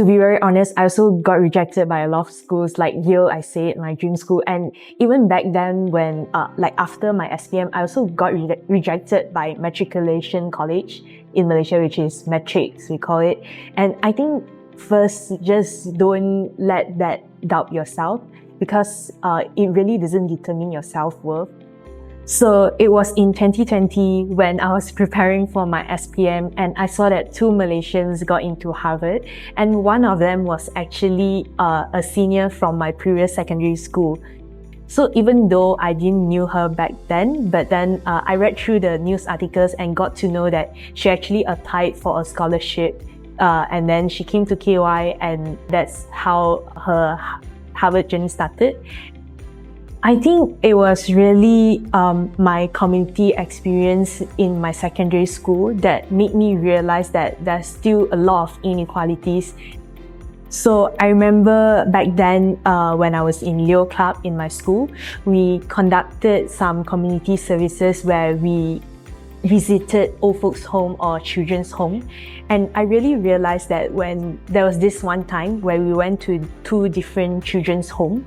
To be very honest, I also got rejected by a lot of schools, like Yale, I said, my dream school. And even back then when, after my SPM, I also got rejected by Matriculation College in Malaysia, which is Matrix, we call it. And I think first, just don't let that doubt yourself, because it really doesn't determine your self-worth. So it was in 2020 when I was preparing for my SPM, and I saw that 2 Malaysians got into Harvard, and one of them was actually a senior from my previous secondary school. So even though I didn't knew her back then, but then I read through the news articles and got to know that she actually applied for a scholarship, and then she came to KY, and that's how her Harvard journey started. I think it was really my community experience in my secondary school that made me realize that there's still a lot of inequalities. So I remember back then when I was in Leo Club in my school, we conducted some community services where we visited old folks' home or children's home. And I really realized that when there was this one time where we went to 2 different children's home,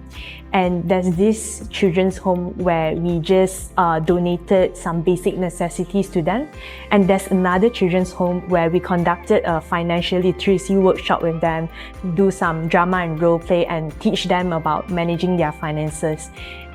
and there's this children's home where we just donated some basic necessities to them. And there's another children's home where we conducted a financial literacy workshop with them, do some drama and role play and teach them about managing their finances.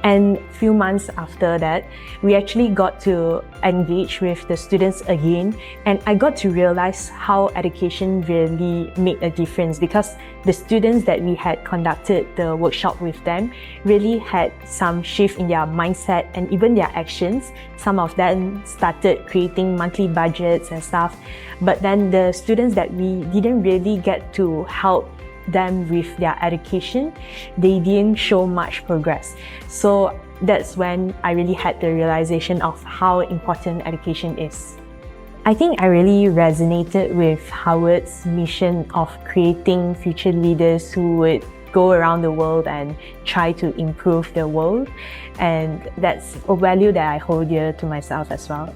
And a few months after that, we actually got to engage with the students again, and I got to realize how education really made a difference, because the students that we had conducted the workshop with them really had some shift in their mindset and even their actions. Some of them started creating monthly budgets and stuff, but then the students that we didn't really get to help them with their education, they didn't show much progress. So that's when I really had the realization of how important education is. I think I really resonated with Howard's mission of creating future leaders who would go around the world and try to improve the world. And that's a value that I hold dear to myself as well.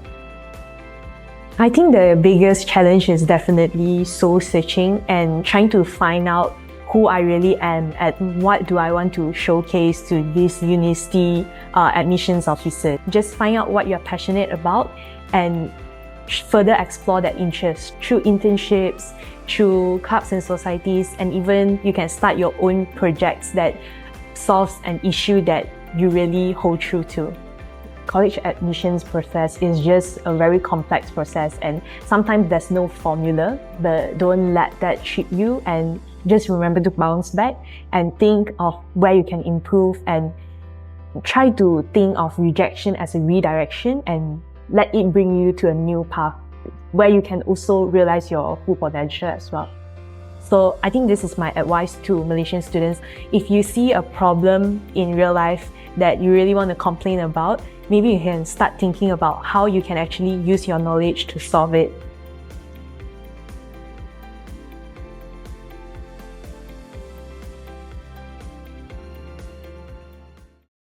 I think the biggest challenge is definitely soul searching and trying to find out who I really am and what do I want to showcase to this university admissions officer. Just find out what you're passionate about and further explore that interest through internships, through clubs and societies, and even you can start your own projects that solves an issue that you really hold true to. College admissions process is just a very complex process, and sometimes there's no formula, but don't let that trip you, and just remember to bounce back and think of where you can improve, and try to think of rejection as a redirection and let it bring you to a new path where you can also realize your full potential as well. So I think this is my advice to Malaysian students. If you see a problem in real life that you really want to complain about, maybe you can start thinking about how you can actually use your knowledge to solve it.